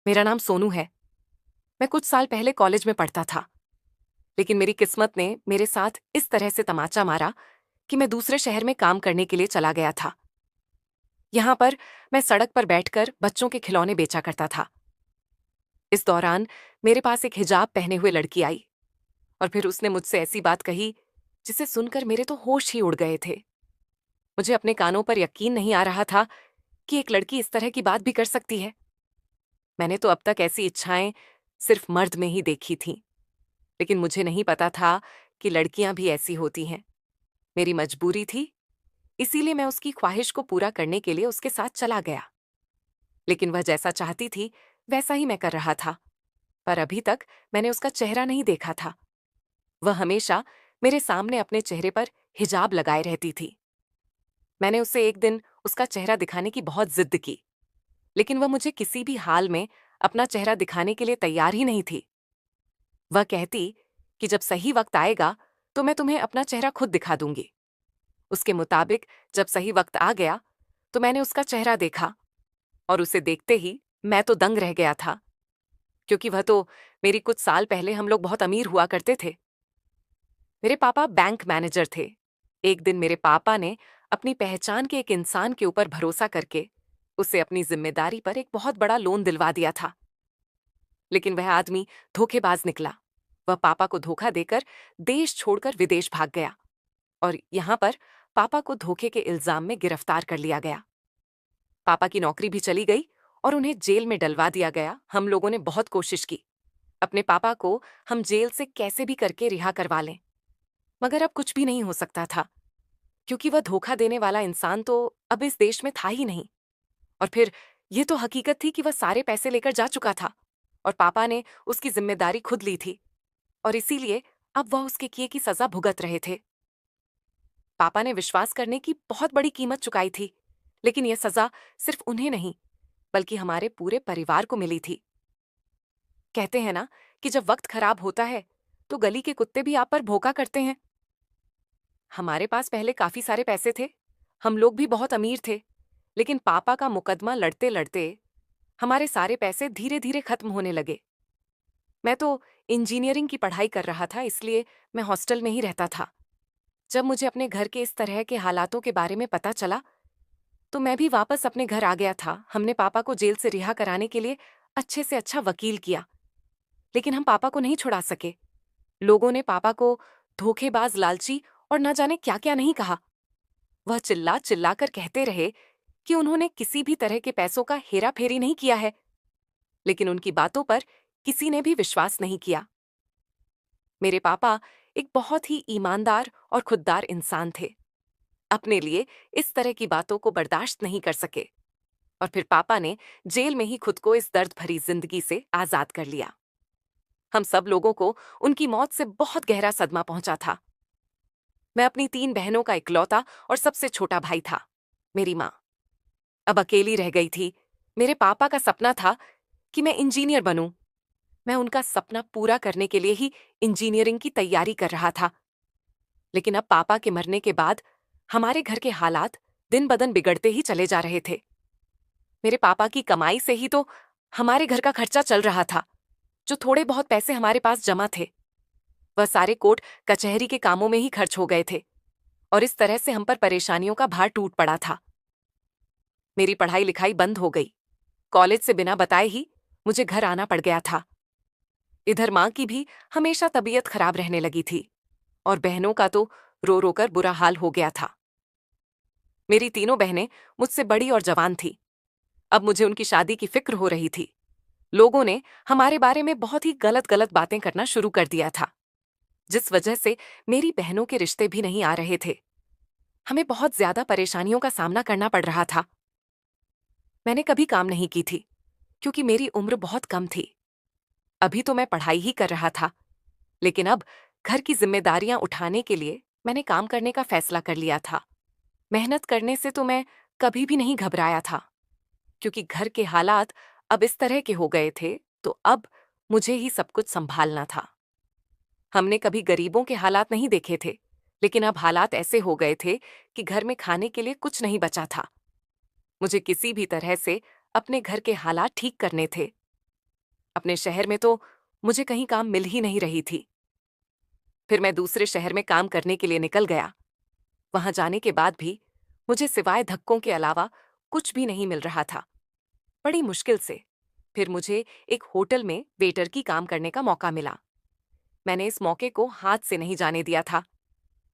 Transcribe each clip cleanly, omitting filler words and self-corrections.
मेरा नाम सोनू है। मैं कुछ साल पहले कॉलेज में पढ़ता था, लेकिन मेरी किस्मत ने मेरे साथ इस तरह से तमाचा मारा कि मैं दूसरे शहर में काम करने के लिए चला गया था। यहाँ पर मैं सड़क पर बैठकर बच्चों के खिलौने बेचा करता था। इस दौरान मेरे पास एक हिजाब पहने हुए लड़की आई और फिर उसने मुझसे ऐसी बात कही जिसे सुनकर मेरे तो होश ही उड़ गए थे। मुझे अपने कानों पर यकीन नहीं आ रहा था कि एक लड़की इस तरह की बात भी कर सकती है। मैंने तो अब तक ऐसी इच्छाएं सिर्फ मर्द में ही देखी थीं, लेकिन मुझे नहीं पता था कि लड़कियां भी ऐसी होती हैं। मेरी मजबूरी थी, इसीलिए मैं उसकी ख्वाहिश को पूरा करने के लिए उसके साथ चला गया। लेकिन वह जैसा चाहती थी वैसा ही मैं कर रहा था, पर अभी तक मैंने उसका चेहरा नहीं देखा था। वह हमेशा मेरे सामने अपने चेहरे पर हिजाब लगाए रहती थी। मैंने उससे एक दिन उसका चेहरा दिखाने की बहुत जिद की, लेकिन वह मुझे किसी भी हाल में अपना चेहरा दिखाने के लिए तैयार ही नहीं थी। वह कहती कि जब सही वक्त आएगा तो मैं तुम्हें अपना चेहरा खुद दिखा दूंगी। उसके मुताबिक जब सही वक्त आ गया तो मैंने उसका चेहरा देखा और उसे देखते ही मैं तो दंग रह गया था, क्योंकि वह तो मेरी कुछ साल पहले हम लोग बहुत अमीर हुआ करते थे। मेरे पापा बैंक मैनेजर थे। एक दिन मेरे पापा ने अपनी पहचान के एक इंसान के ऊपर भरोसा करके उसे अपनी जिम्मेदारी पर एक बहुत बड़ा लोन दिलवा दिया था। लेकिन वह आदमी धोखेबाज निकला। वह पापा को धोखा देकर देश छोड़कर विदेश भाग गया और यहाँ पर पापा को धोखे के इल्जाम में गिरफ्तार कर लिया गया। पापा की नौकरी भी चली गई और उन्हें जेल में डलवा दिया गया। हम लोगों ने बहुत कोशिश की अपने पापा को हम जेल से कैसे भी करके रिहा करवा लें, मगर अब कुछ भी नहीं हो सकता था, क्योंकि वह धोखा देने वाला इंसान तो अब इस देश में था ही नहीं। और फिर ये तो हकीकत थी कि वह सारे पैसे लेकर जा चुका था और पापा ने उसकी जिम्मेदारी खुद ली थी, और इसीलिए अब वह उसके किए की सजा भुगत रहे थे। पापा ने विश्वास करने की बहुत बड़ी कीमत चुकाई थी, लेकिन यह सजा सिर्फ उन्हें नहीं बल्कि हमारे पूरे परिवार को मिली थी। कहते हैं ना कि जब वक्त खराब होता है तो गली के कुत्ते भी आप पर भौंका करते हैं। हमारे पास पहले काफी सारे पैसे थे, हम लोग भी बहुत अमीर थे, लेकिन पापा का मुकदमा लड़ते लड़ते हमारे सारे पैसे धीरे धीरे खत्म होने लगे। मैं तो इंजीनियरिंग की पढ़ाई कर रहा था, इसलिए मैं हॉस्टल में ही रहता था। जब मुझे अपने घर के इस तरह के हालातों के बारे में पता चला तो मैं भी वापस अपने घर आ गया था। हमने पापा को जेल से रिहा कराने के लिए अच्छे से अच्छा वकील किया, लेकिन हम पापा को नहीं छुड़ा सके। लोगों ने पापा को धोखेबाज, लालची और न जाने क्या क्या नहीं कहा। वह चिल्ला चिल्ला कर कहते रहे कि उन्होंने किसी भी तरह के पैसों का हेरा फेरी नहीं किया है, लेकिन उनकी बातों पर किसी ने भी विश्वास नहीं किया। मेरे पापा एक बहुत ही ईमानदार और खुददार इंसान थे। अपने लिए इस तरह की बातों को बर्दाश्त नहीं कर सके और फिर पापा ने जेल में ही खुद को इस दर्द भरी जिंदगी से आजाद कर लिया। हम सब लोगों को उनकी मौत से बहुत गहरा सदमा पहुंचा था। मैं अपनी 3 बहनों का इकलौता और सबसे छोटा भाई था। मेरी माँ अब अकेली रह गई थी। मेरे पापा का सपना था कि मैं इंजीनियर बनूं। मैं उनका सपना पूरा करने के लिए ही इंजीनियरिंग की तैयारी कर रहा था। लेकिन अब पापा के मरने के बाद हमारे घर के हालात दिन बदन बिगड़ते ही चले जा रहे थे। मेरे पापा की कमाई से ही तो हमारे घर का खर्चा चल रहा था। जो थोड़े बहुत पैसे हमारे पास जमा थे वह सारे कोर्ट कचहरी के कामों में ही खर्च हो गए थे, और इस तरह से हम पर परेशानियों का भार टूट पड़ा था। मेरी पढ़ाई लिखाई बंद हो गई। कॉलेज से बिना बताए ही मुझे घर आना पड़ गया था। इधर माँ की भी हमेशा तबीयत खराब रहने लगी थी और बहनों का तो रो रो कर बुरा हाल हो गया था। मेरी तीनों बहनें मुझसे बड़ी और जवान थी। अब मुझे उनकी शादी की फिक्र हो रही थी। लोगों ने हमारे बारे में बहुत ही गलत गलत बातें करना शुरू कर दिया था, जिस वजह से मेरी बहनों के रिश्ते भी नहीं आ रहे थे। हमें बहुत ज्यादा परेशानियों का सामना करना पड़ रहा था। मैंने कभी काम नहीं की थी, क्योंकि मेरी उम्र बहुत कम थी। अभी तो मैं पढ़ाई ही कर रहा था, लेकिन अब घर की जिम्मेदारियां उठाने के लिए मैंने काम करने का फैसला कर लिया था। मेहनत करने से तो मैं कभी भी नहीं घबराया था, क्योंकि घर के हालात अब इस तरह के हो गए थे, तो अब मुझे ही सब कुछ संभालना था। हमने कभी गरीबों के हालात नहीं देखे थे, लेकिन अब हालात ऐसे हो गए थे कि घर में खाने के लिए कुछ नहीं बचा था। मुझे किसी भी तरह से अपने घर के हालात ठीक करने थे। अपने शहर में तो मुझे कहीं काम मिल ही नहीं रही थी। फिर मैं दूसरे शहर में काम करने के लिए निकल गया। वहां जाने के बाद भी मुझे सिवाय धक्कों के अलावा कुछ भी नहीं मिल रहा था। बड़ी मुश्किल से फिर मुझे एक होटल में वेटर की काम करने का मौका मिला। मैंने इस मौके को हाथ से नहीं जाने दिया था।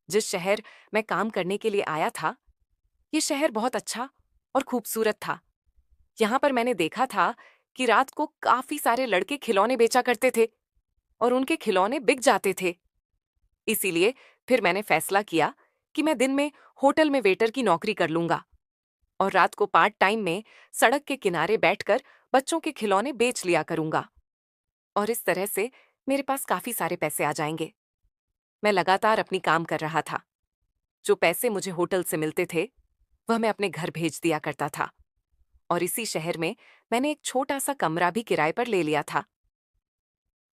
जिस शहर मैं काम करने के लिए आया था, ये शहर बहुत अच्छा और खूबसूरत था। यहाँ पर मैंने देखा था कि रात को काफी सारे लड़के खिलौने बेचा करते थे और उनके खिलौने बिक जाते थे। इसीलिए फिर मैंने फैसला किया कि मैं दिन में होटल में वेटर की नौकरी कर लूंगा और रात को पार्ट टाइम में सड़क के किनारे बैठकर बच्चों के खिलौने बेच लिया करूंगा। और इस तरह से मेरे पास काफी सारे पैसे आ जाएंगे। मैं लगातार अपनी काम कर रहा था। जो पैसे मुझे होटल से मिलते थे, वह मैं अपने घर भेज दिया करता था। और इसी शहर में मैंने एक छोटा सा कमरा भी किराए पर ले लिया था।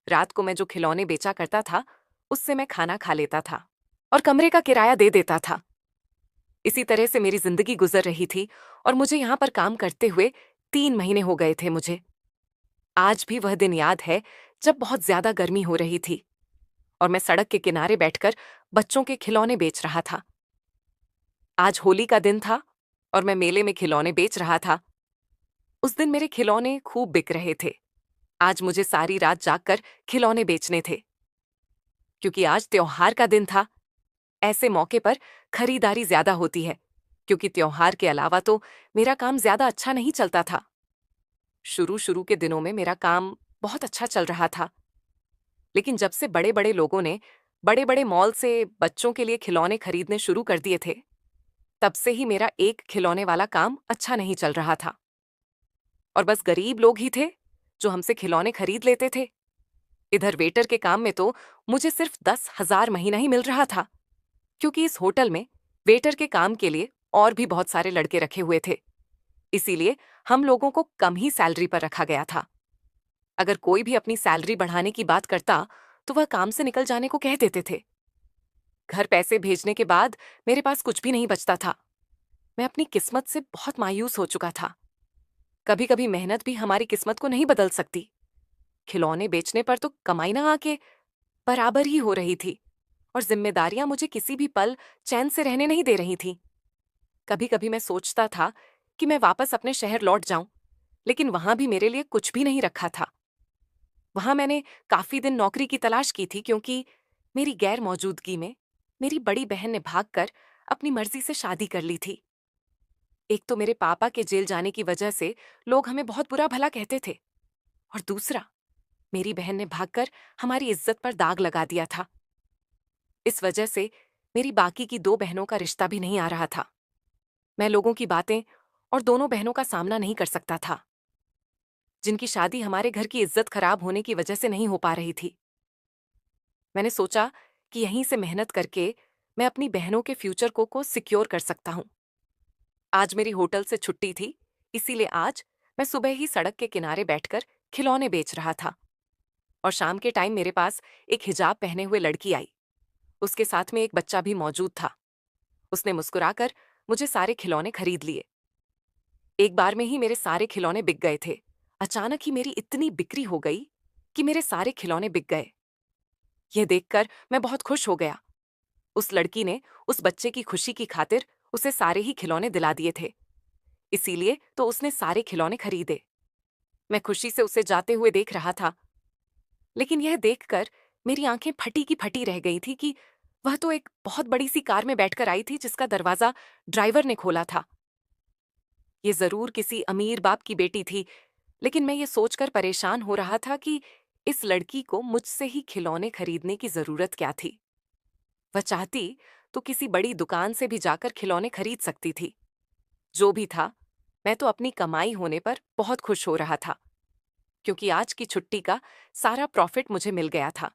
रात को मैं जो खिलौने बेचा करता था, उससे मैं खाना खा लेता था और कमरे का किराया दे देता था। इसी तरह से मेरी जिंदगी गुजर रही थी और मुझे यहाँ पर काम करते हुए 3 महीने हो गए थे मुझे। आज भी वह दिन याद है जब बहुत ज्यादा गर्मी हो रही थी और मैं सड़क के किनारे बैठकर बच्चों के खिलौने बेच रहा था। आज होली का दिन था और मैं मेले में खिलौने बेच रहा था। उस दिन मेरे खिलौने खूब बिक रहे थे। आज मुझे सारी रात जागकर खिलौने बेचने थे, क्योंकि आज त्योहार का दिन था। ऐसे मौके पर खरीदारी ज्यादा होती है, क्योंकि त्योहार के अलावा तो मेरा काम ज्यादा अच्छा नहीं चलता था। शुरू शुरू के दिनों में मेरा काम बहुत अच्छा चल रहा था, लेकिन जब से बड़े बड़े लोगों ने बड़े बड़े मॉल से बच्चों के लिए खिलौने खरीदने शुरू कर दिए थे, तब से ही मेरा एक खिलौने वाला काम अच्छा नहीं चल रहा था। और बस गरीब लोग ही थे जो हमसे खिलौने खरीद लेते थे। इधर वेटर के काम में तो मुझे सिर्फ 10,000 महीना ही मिल रहा था, क्योंकि इस होटल में वेटर के काम के लिए और भी बहुत सारे लड़के रखे हुए थे। इसीलिए हम लोगों को कम ही सैलरी पर रखा गया था। अगर कोई भी अपनी सैलरी बढ़ाने की बात करता, तो वह काम से निकल जाने को कह देते थे। घर पैसे भेजने के बाद मेरे पास कुछ भी नहीं बचता था। मैं अपनी किस्मत से बहुत मायूस हो चुका था। कभी कभी मेहनत भी हमारी किस्मत को नहीं बदल सकती। खिलौने बेचने पर तो कमाई ना आके बराबर ही हो रही थी और जिम्मेदारियां मुझे किसी भी पल चैन से रहने नहीं दे रही थीं। कभी कभी मैं सोचता था कि मैं वापस अपने शहर लौट जाऊं, लेकिन वहां भी मेरे लिए कुछ भी नहीं रखा था। वहां मैंने काफी दिन नौकरी की तलाश की थी, क्योंकि मेरी गैर मौजूदगी में मेरी बड़ी बहन ने भागकर अपनी मर्जी से शादी कर ली थी। एक तो मेरे पापा के जेल जाने की वजह से लोग हमें बहुत बुरा भला कहते थे, और दूसरा, मेरी बहन ने भागकर हमारी इज्जत पर दाग लगा दिया था। इस वजह से मेरी बाकी की 2 बहनों का रिश्ता भी नहीं आ रहा था। मैं लोगों की बातें और दोनों बहनों का सामना नहीं कर सकता था, जिनकी शादी हमारे घर की इज्जत खराब होने की वजह से नहीं हो पा रही थी। मैंने सोचा कि यहीं से मेहनत करके मैं अपनी बहनों के फ्यूचर को सिक्योर कर सकता हूं। आज मेरी होटल से छुट्टी थी, इसीलिए आज मैं सुबह ही सड़क के किनारे बैठकर खिलौने बेच रहा था। और शाम के टाइम मेरे पास एक हिजाब पहने हुए लड़की आई। उसके साथ में एक बच्चा भी मौजूद था। उसने मुस्कुराकर मुझे सारे खिलौने खरीद लिए। एक बार में ही मेरे सारे खिलौने बिक गए थे। अचानक ही मेरी इतनी बिक्री हो गई कि मेरे सारे खिलौने बिक गए। यह देखकर मैं बहुत खुश हो गया। उस लड़की ने उस बच्चे की खुशी की खातिर उसे सारे ही खिलौने दिला दिए थे, इसीलिए तो उसने सारे खिलौने खरीदे। मैं खुशी से उसे जाते हुए देख रहा था, लेकिन यह देखकर मेरी आंखें फटी की फटी रह गई थी कि वह तो एक बहुत बड़ी सी कार में बैठकर आई थी, जिसका दरवाजा ड्राइवर ने खोला था। ये जरूर किसी अमीर बाप की बेटी थी, लेकिन मैं ये सोचकर परेशान हो रहा था कि इस लड़की को मुझसे ही खिलौने खरीदने की जरूरत क्या थी। वह चाहती तो किसी बड़ी दुकान से भी जाकर खिलौने खरीद सकती थी। जो भी था, मैं तो अपनी कमाई होने पर बहुत खुश हो रहा था, क्योंकि आज की छुट्टी का सारा प्रॉफिट मुझे मिल गया था।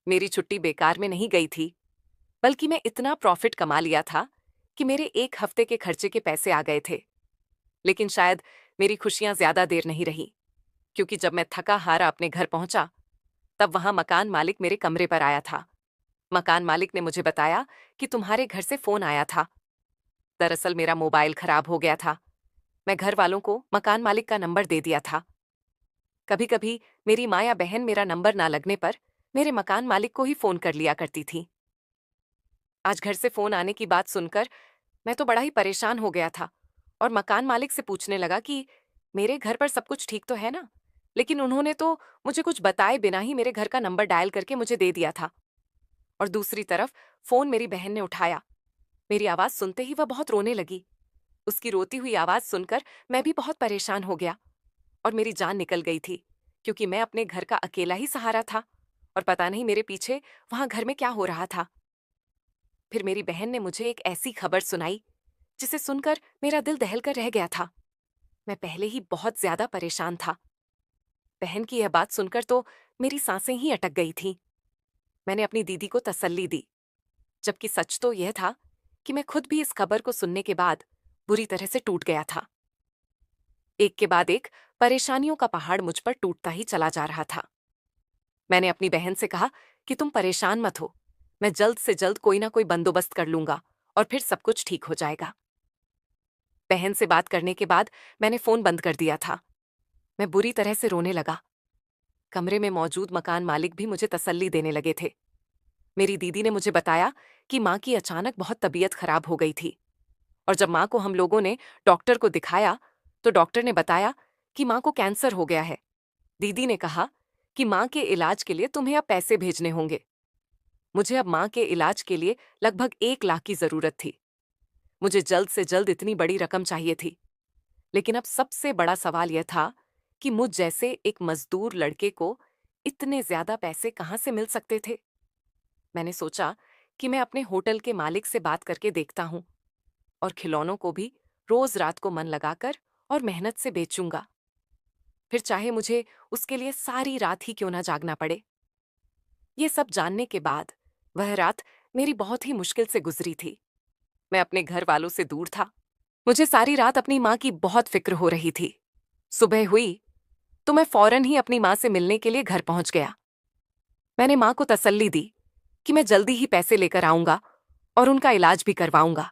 मेरी छुट्टी बेकार में नहीं गई थी, बल्कि मैं इतना प्रॉफिट कमा लिया था कि मेरे 1 हफ्ते के खर्चे के पैसे आ गए थे। लेकिन शायद मेरी खुशियां ज्यादा देर नहीं रही, क्योंकि जब मैं थका हारा अपने घर पहुंचा, तब वहां मकान मालिक मेरे कमरे पर आया था। मकान मालिक ने मुझे बताया कि तुम्हारे घर से फोन आया था। दरअसल मेरा मोबाइल खराब हो गया था। मैं घर वालों को मकान मालिक का नंबर दे दिया था। कभी कभी मेरी माँ या बहन मेरा नंबर ना लगने पर मेरे मकान मालिक को ही फोन कर लिया करती थी। आज घर से फोन आने की बात सुनकर मैं तो बड़ा ही परेशान हो गया था और मकान मालिक से पूछने लगा कि मेरे घर पर सब कुछ ठीक तो है ना। लेकिन उन्होंने तो मुझे कुछ बताए बिना ही मेरे घर का नंबर डायल करके मुझे दे दिया था। और दूसरी तरफ फोन मेरी बहन ने उठाया। मेरी आवाज सुनते ही वह बहुत रोने लगी। उसकी रोती हुई आवाज सुनकर मैं भी बहुत परेशान हो गया और मेरी जान निकल गई थी, क्योंकि मैं अपने घर का अकेला ही सहारा था और पता नहीं मेरे पीछे वहां घर में क्या हो रहा था। फिर मेरी बहन ने मुझे एक ऐसी खबर सुनाई जिसे सुनकर मेरा दिल दहलकर रह गया था। मैं पहले ही बहुत ज्यादा परेशान था। बहन की यह बात सुनकर तो मेरी सांसें ही अटक गई थीं। मैंने अपनी दीदी को तसल्ली दी, जबकि सच तो यह था कि मैं खुद भी इस खबर को सुनने के बाद बुरी तरह से टूट गया था। एक के बाद एक परेशानियों का पहाड़ मुझ पर टूटता ही चला जा रहा था। मैंने अपनी बहन से कहा कि तुम परेशान मत हो, मैं जल्द से जल्द कोई ना कोई बंदोबस्त कर लूंगा और फिर सब कुछ ठीक हो जाएगा। बहन से बात करने के बाद मैंने फोन बंद कर दिया था। मैं बुरी तरह से रोने लगा। कमरे में मौजूद मकान मालिक भी मुझे तसल्ली देने लगे थे। मेरी दीदी ने मुझे बताया कि माँ की अचानक बहुत तबीयत खराब हो गई थी और जब माँ को हम लोगों ने डॉक्टर को दिखाया तो डॉक्टर ने बताया कि माँ को कैंसर हो गया है। दीदी ने कहा कि माँ के इलाज के लिए तुम्हें अब पैसे भेजने होंगे। मुझे अब माँ के इलाज के लिए लगभग 1 लाख की जरूरत थी। मुझे जल्द से जल्द इतनी बड़ी रकम चाहिए थी। लेकिन अब सबसे बड़ा सवाल यह था कि मुझ जैसे एक मजदूर लड़के को इतने ज्यादा पैसे कहाँ से मिल सकते थे। मैंने सोचा कि मैं अपने होटल के मालिक से बात करके देखता हूँ और खिलौनों को भी रोज रात को मन लगाकर और मेहनत से बेचूंगा, फिर चाहे मुझे उसके लिए सारी रात ही क्यों ना जागना पड़े। ये सब जानने के बाद वह रात मेरी बहुत ही मुश्किल से गुजरी थी। मैं अपने घर वालों से दूर था। मुझे सारी रात अपनी माँ की बहुत फिक्र हो रही थी। सुबह हुई तो मैं फौरन ही अपनी माँ से मिलने के लिए घर पहुंच गया। मैंने माँ को तसल्ली दी कि मैं जल्दी ही पैसे लेकर आऊंगा और उनका इलाज भी करवाऊंगा।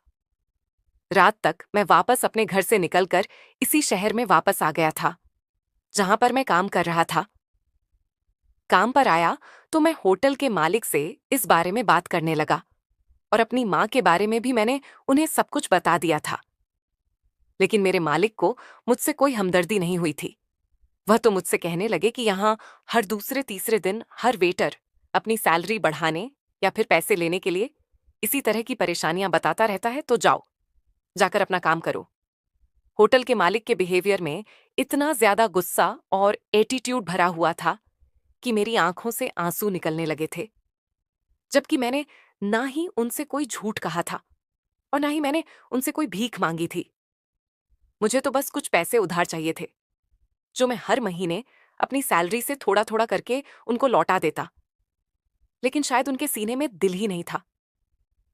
रात तक मैं वापस अपने घर से निकलकर इसी शहर में वापस आ गया था जहां पर मैं काम कर रहा था। काम पर आया तो मैं होटल के मालिक से इस बारे में बात करने लगा और अपनी माँ के बारे में भी मैंने उन्हें सब कुछ बता दिया था। लेकिन मेरे मालिक को मुझसे कोई हमदर्दी नहीं हुई थी। वह तो मुझसे कहने लगे कि यहाँ हर दूसरे तीसरे दिन हर वेटर अपनी सैलरी बढ़ाने या फिर पैसे लेने के लिए इसी तरह की परेशानियां बताता रहता है, तो जाओ जाकर अपना काम करो। होटल के मालिक के बिहेवियर में इतना ज्यादा गुस्सा और एटीट्यूड भरा हुआ था कि मेरी आंखों से आंसू निकलने लगे थे। जबकि मैंने ना ही उनसे कोई झूठ कहा था और ना ही मैंने उनसे कोई भीख मांगी थी। मुझे तो बस कुछ पैसे उधार चाहिए थे, जो मैं हर महीने अपनी सैलरी से थोड़ा थोड़ा करके उनको लौटा देता। लेकिन शायद उनके सीने में दिल ही नहीं था।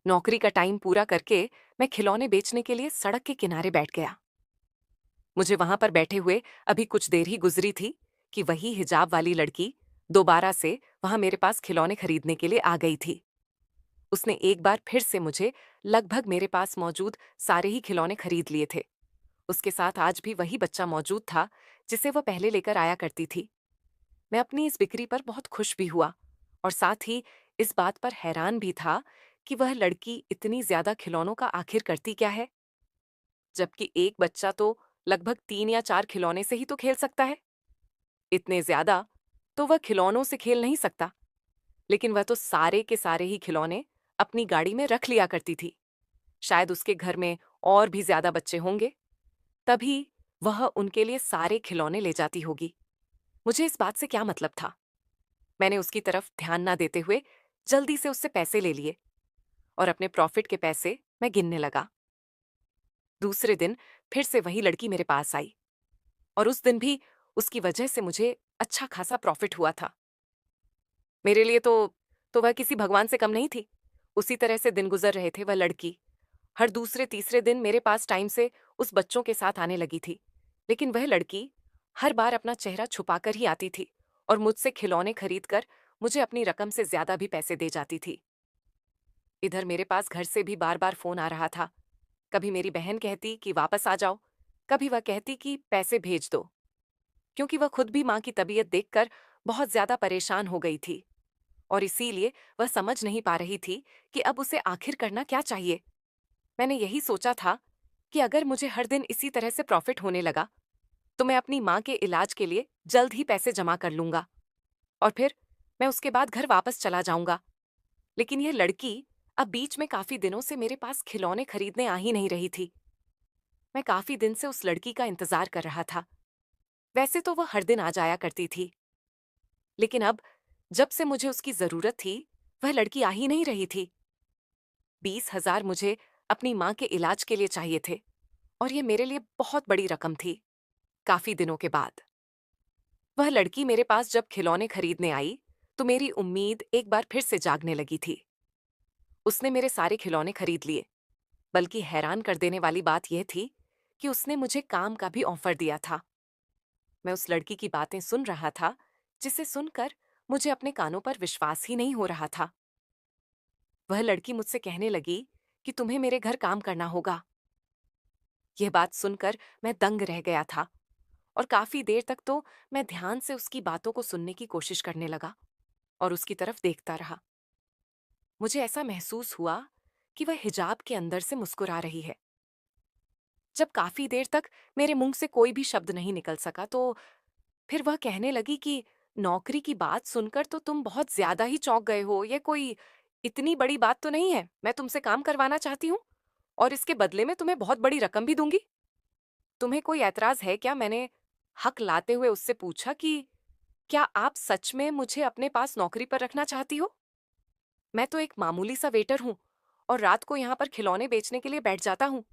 नौकरी का टाइम पूरा करके मैं खिलौने बेचने के लिए सड़क के किनारे बैठ गया। मुझे वहां पर बैठे हुए अभी कुछ देर ही गुजरी थी कि वही हिजाब वाली लड़की दोबारा से वहां मेरे पास खिलौने खरीदने के लिए आ गई थी। उसने एक बार फिर से मुझे लगभग मेरे पास मौजूद सारे ही खिलौने खरीद लिए थे। उसके साथ आज भी वही बच्चा मौजूद था जिसे वह पहले लेकर आया करती थी। मैं अपनी इस बिक्री पर बहुत खुश भी हुआ और साथ ही इस बात पर हैरान भी था कि वह लड़की इतनी ज्यादा खिलौनों का आखिर करती क्या है, जबकि एक बच्चा तो लगभग 3 या 4 खिलौने से ही तो खेल सकता है। इतने ज्यादा तो वह खिलौनों से खेल नहीं सकता, लेकिन वह तो सारे के सारे ही खिलौने अपनी गाड़ी में रख लिया करती थी। शायद उसके घर में और भी ज्यादा बच्चे होंगे, तभी वह उनके लिए सारे खिलौने ले जाती होगी। मुझे इस बात से क्या मतलब था। मैंने उसकी तरफ ध्यान ना देते हुए जल्दी से उससे पैसे ले लिए और अपने प्रॉफिट के पैसे मैं गिनने लगा। दूसरे दिन फिर से वही लड़की मेरे पास आई और उस दिन भी उसकी वजह से मुझे अच्छा खासा प्रॉफिट हुआ था। मेरे लिए तो वह किसी भगवान से कम नहीं थी। उसी तरह से दिन गुजर रहे थे। वह लड़की हर दूसरे तीसरे दिन मेरे पास टाइम से उस बच्चों के साथ आने लगी थी, लेकिन वह लड़की हर बार अपना चेहरा छुपाकर ही आती थी और मुझसे खिलौने खरीदकर मुझे अपनी रकम से ज्यादा भी पैसे दे जाती थी। इधर मेरे पास घर से भी बार बार फोन आ रहा था। कभी मेरी बहन कहती कि वापस आ जाओ, कभी वह कहती कि पैसे भेज दो। क्योंकि वह खुद भी माँ की तबीयत देखकर बहुत ज्यादा परेशान हो गई थी और इसीलिए वह समझ नहीं पा रही थी कि अब उसे आखिर करना क्या चाहिए। मैंने यही सोचा था कि अगर मुझे हर दिन इसी तरह से प्रॉफिट होने लगा तो मैं अपनी माँ के इलाज के लिए जल्द ही पैसे जमा कर लूंगा और फिर मैं उसके बाद घर वापस चला जाऊंगा। लेकिन यह लड़की अब बीच में काफी दिनों से मेरे पास खिलौने खरीदने आ ही नहीं रही थी। मैं काफी दिन से उस लड़की का इंतजार कर रहा था। वैसे तो वह हर दिन आ जाया करती थी, लेकिन अब जब से मुझे उसकी जरूरत थी वह लड़की आ ही नहीं रही थी। 20,000 मुझे अपनी माँ के इलाज के लिए चाहिए थे और ये मेरे लिए बहुत बड़ी रकम थी। काफी दिनों के बाद वह लड़की मेरे पास जब खिलौने खरीदने आई तो मेरी उम्मीद एक बार फिर से जागने लगी थी। उसने मेरे सारे खिलौने खरीद लिए, बल्कि हैरान कर देने वाली बात यह थी कि उसने मुझे काम का भी ऑफर दिया था। मैं उस लड़की की बातें सुन रहा था, जिसे सुनकर मुझे अपने कानों पर विश्वास ही नहीं हो रहा था। वह लड़की मुझसे कहने लगी कि तुम्हें मेरे घर काम करना होगा। यह बात सुनकर मैं दंग रह गया था और काफी देर तक तो मैं ध्यान से उसकी बातों को सुनने की कोशिश करने लगा और उसकी तरफ देखता रहा। मुझे ऐसा महसूस हुआ कि वह हिजाब के अंदर से मुस्कुरा रही है। जब काफी देर तक मेरे मुंह से कोई भी शब्द नहीं निकल सका तो फिर वह कहने लगी कि नौकरी की बात सुनकर तो तुम बहुत ज्यादा ही चौंक गए हो। ये कोई इतनी बड़ी बात तो नहीं है। मैं तुमसे काम करवाना चाहती हूँ और इसके बदले में तुम्हें बहुत बड़ी रकम भी दूंगी। तुम्हें कोई ऐतराज है क्या? मैंने हक लाते हुए उससे पूछा कि क्या आप सच में मुझे अपने पास नौकरी पर रखना चाहती हो? मैं तो एक मामूली सा वेटर हूँ और रात को यहाँ पर खिलौने बेचने के लिए बैठ जाता हूँ।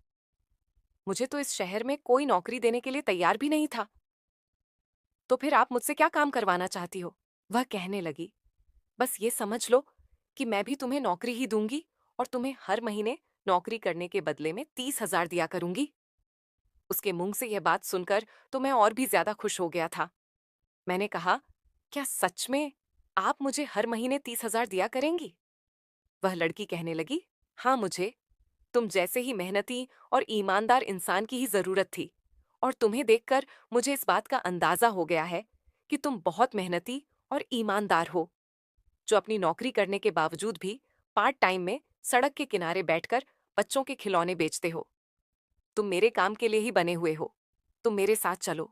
मुझे तो इस शहर में कोई नौकरी देने के लिए तैयार भी नहीं था। तो फिर आप मुझसे क्या काम करवाना चाहती हो? वह कहने लगी, बस ये समझ लो कि मैं भी तुम्हें नौकरी ही दूंगी और तुम्हें हर महीने नौकरी करने के बदले में 30,000 दिया करूंगी। उसके मुंह से यह बात सुनकर तो मैं और भी ज्यादा खुश हो गया था। मैंने कहा, क्या सच में आप मुझे हर महीने 30,000 दिया करेंगी? वह लड़की कहने लगी, हाँ, मुझे तुम जैसे ही मेहनती और ईमानदार इंसान की ही जरूरत थी और तुम्हें देखकर मुझे इस बात का अंदाजा हो गया है कि तुम बहुत मेहनती और ईमानदार हो, जो अपनी नौकरी करने के बावजूद भी पार्ट टाइम में सड़क के किनारे बैठकर बच्चों के खिलौने बेचते हो। तुम मेरे काम के लिए ही बने हुए हो। तुम मेरे साथ चलो,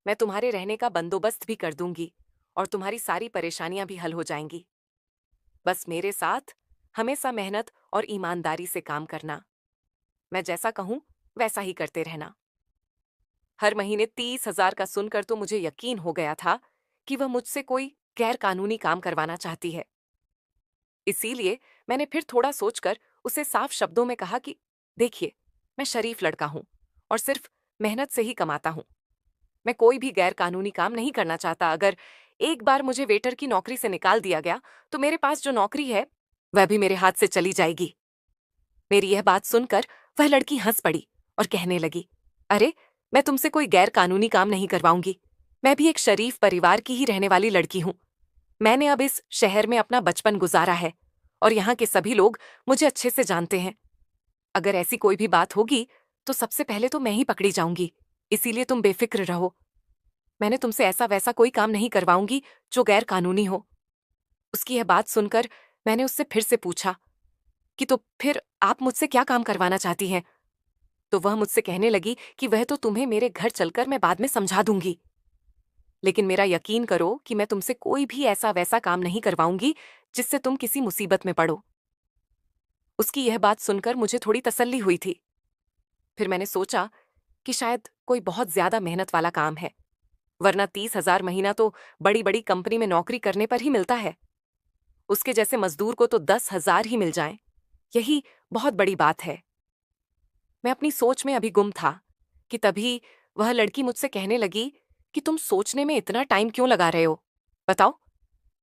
मैं तुम्हारे रहने का बंदोबस्त भी कर दूंगी और तुम्हारी सारी परेशानियां भी हल हो जाएंगी। बस मेरे साथ हमेशा मेहनत और ईमानदारी से काम करना। मैं जैसा कहूं वैसा ही करते रहना। हर महीने 30,000 का सुनकर तो मुझे यकीन हो गया था कि वह मुझसे कोई गैर कानूनी काम करवाना चाहती है। इसीलिए मैंने फिर थोड़ा सोचकर उसे साफ शब्दों में कहा कि देखिए, मैं शरीफ लड़का हूं और सिर्फ मेहनत से ही कमाता हूं। मैं कोई भी गैर कानूनी काम नहीं करना चाहता। अगर एक बार मुझे वेटर की नौकरी से निकाल दिया गया तो मेरे पास जो नौकरी है वह भी मेरे हाथ से चली जाएगी। मेरी यह बात सुनकर वह लड़की हंस पड़ी और कहने लगी, अरे, मैं तुमसे कोई गैर कानूनी काम नहीं करवाऊंगी। मैं भी एक शरीफ परिवार की ही रहने वाली लड़की हूं। मैंने अब इस शहर में अपना बचपन गुजारा है और यहाँ के सभी लोग मुझे अच्छे से जानते हैं। अगर ऐसी कोई भी बात होगी तो सबसे पहले तो मैं ही पकड़ी जाऊंगी। इसीलिए तुम बेफिक्र रहो। मैंने तुमसे ऐसा वैसा कोई काम नहीं करवाऊंगी जो गैर कानूनी हो। उसकी यह बात सुनकर मैंने उससे फिर से पूछा कि तो फिर आप मुझसे क्या काम करवाना चाहती हैं? तो वह मुझसे कहने लगी कि वह तो तुम्हें मेरे घर चलकर मैं बाद में समझा दूंगी, लेकिन मेरा यकीन करो कि मैं तुमसे कोई भी ऐसा वैसा काम नहीं करवाऊंगी जिससे तुम किसी मुसीबत में पड़ो। उसकी यह बात सुनकर मुझे थोड़ी तसल्ली हुई थी। फिर मैंने सोचा कि शायद कोई बहुत ज्यादा मेहनत वाला काम है, वरना 30,000 महीना तो बड़ी बड़ी कंपनी में नौकरी करने पर ही मिलता है। उसके जैसे मजदूर को तो 10,000 ही मिल जाएं, यही बहुत बड़ी बात है। मैं अपनी सोच में अभी गुम था कि तभी वह लड़की मुझसे कहने लगी कि तुम सोचने में इतना टाइम क्यों लगा रहे हो? बताओ,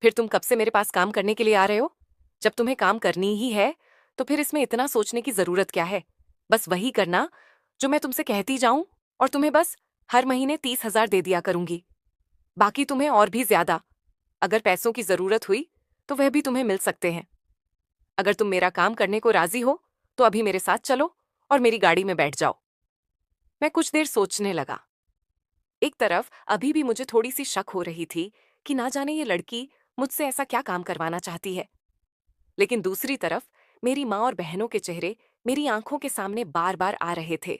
फिर तुम कब से मेरे पास काम करने के लिए आ रहे हो? जब तुम्हें काम करनी ही है तो फिर इसमें इतना सोचने की जरूरत क्या है? बस वही करना जो मैं तुमसे कहती जाऊं और तुम्हें बस हर महीने 30,000 दे दिया करूंगी। बाकी तुम्हें और भी ज्यादा अगर पैसों की जरूरत हुई तो वह भी तुम्हें मिल सकते हैं। अगर तुम मेरा काम करने को राजी हो तो अभी मेरे साथ चलो और मेरी गाड़ी में बैठ जाओ। मैं कुछ देर सोचने लगा। एक तरफ अभी भी मुझे थोड़ी सी शक हो रही थी कि ना जाने ये लड़की मुझसे ऐसा क्या काम करवाना चाहती है, लेकिन दूसरी तरफ मेरी माँ और बहनों के चेहरे मेरी आंखों के सामने बार बार आ रहे थे।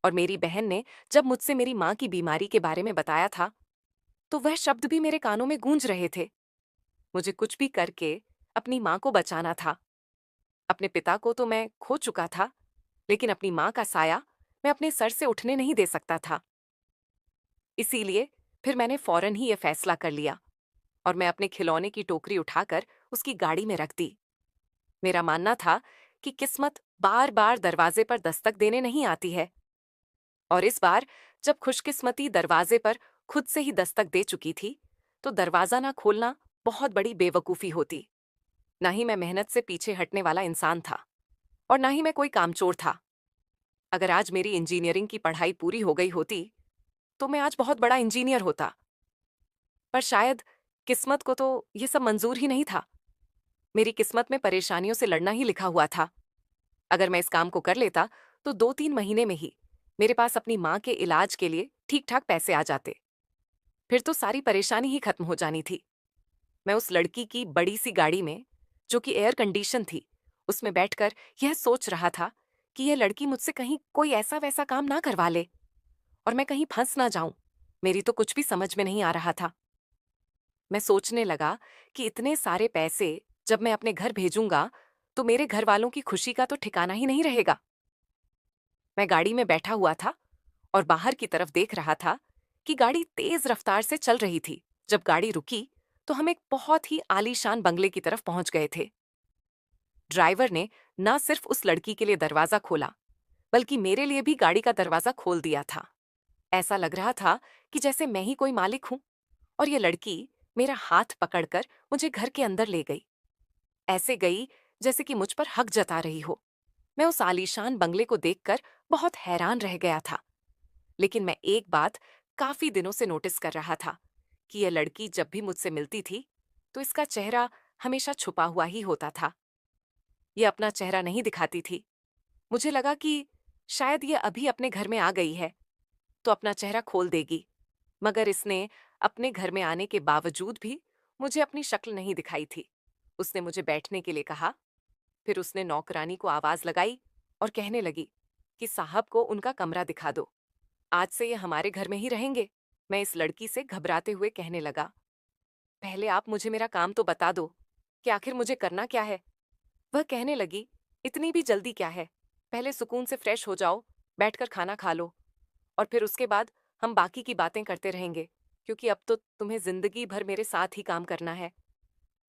और मेरी बहन ने जब मुझसे मेरी माँ की बीमारी के बारे में बताया था, तो वह शब्द भी मेरे कानों में गूंज रहे थे। मुझे कुछ भी करके अपनी माँ को बचाना था। अपने पिता को तो मैं खो चुका था, लेकिन अपनी माँ का साया मैं अपने सर से उठने नहीं दे सकता था। इसीलिए फिर मैंने फौरन ही यह फैसला कर लिया और मैं अपने खिलौने की टोकरी उठाकर उसकी गाड़ी में रख दी। मेरा मानना था कि किस्मत बार बार दरवाजे पर दस्तक देने नहीं आती है, और इस बार जब खुशकिस्मती दरवाजे पर खुद से ही दस्तक दे चुकी थी, तो दरवाजा ना खोलना बहुत बड़ी बेवकूफी होती। ना ही मैं मेहनत से पीछे हटने वाला इंसान था और ना ही मैं कोई कामचोर था। अगर आज मेरी इंजीनियरिंग की पढ़ाई पूरी हो गई होती, तो मैं आज बहुत बड़ा इंजीनियर होता। पर शायद किस्मत को तो ये सब मंजूर ही नहीं था। मेरी किस्मत में परेशानियों से लड़ना ही लिखा हुआ था। अगर मैं इस काम को कर लेता, तो 2-3 महीने में ही मेरे पास अपनी माँ के इलाज के लिए ठीक ठाक पैसे आ जाते। फिर तो सारी परेशानी ही खत्म हो जानी थी। मैं उस लड़की की बड़ी सी गाड़ी में, जो कि एयर कंडीशन थी, उसमें बैठकर यह सोच रहा था कि यह लड़की मुझसे कहीं कोई ऐसा वैसा काम ना करवा ले और मैं कहीं फंस ना जाऊं। मेरी तो कुछ भी समझ में नहीं आ रहा था। मैं सोचने लगा कि इतने सारे पैसे जब मैं अपने घर भेजूंगा, तो मेरे घर वालों की खुशी का तो ठिकाना ही नहीं रहेगा। मैं गाड़ी में बैठा हुआ था और बाहर की तरफ देख रहा था कि गाड़ी तेज रफ्तार से चल रही थी। जब गाड़ी रुकी, तो हम एक बहुत ही आलीशान बंगले की तरफ पहुंच गए थे। ड्राइवर ने न सिर्फ उस लड़की के लिए दरवाजा खोला, बल्कि मेरे लिए भी गाड़ी का दरवाजा खोल दिया था। ऐसा लग रहा था कि जैसे मैं ही कोई मालिक हूं और ये लड़की मेरा हाथ पकड़कर मुझे घर के अंदर ले गई। ऐसे गई जैसे कि मुझ पर हक जता रही हो। मैं उस आलीशान बंगले को देखकर बहुत हैरान रह गया था। लेकिन मैं एक बात काफी दिनों से नोटिस कर रहा था कि यह लड़की जब भी मुझसे मिलती थी, तो इसका चेहरा हमेशा छुपा हुआ ही होता था। ये अपना चेहरा नहीं दिखाती थी। मुझे लगा कि शायद ये अभी अपने घर में आ गई है, तो अपना चेहरा खोल देगी। मगर इसने अपने घर में आने के बावजूद भी मुझे अपनी शक्ल नहीं दिखाई थी। उसने मुझे बैठने के लिए कहा। फिर उसने नौकरानी को आवाज लगाई और कहने लगी कि साहब को उनका कमरा दिखा दो। आज से ये हमारे घर में ही रहेंगे। मैं इस लड़की से घबराते हुए कहने लगा, पहले आप मुझे मेरा काम तो बता दो कि आखिर मुझे करना क्या है। वह कहने लगी, इतनी भी जल्दी क्या है, पहले सुकून से फ्रेश हो जाओ, बैठकर खाना खा लो, और फिर उसके बाद हम बाकी की बातें करते रहेंगे, क्योंकि अब तो तुम्हें जिंदगी भर मेरे साथ ही काम करना है।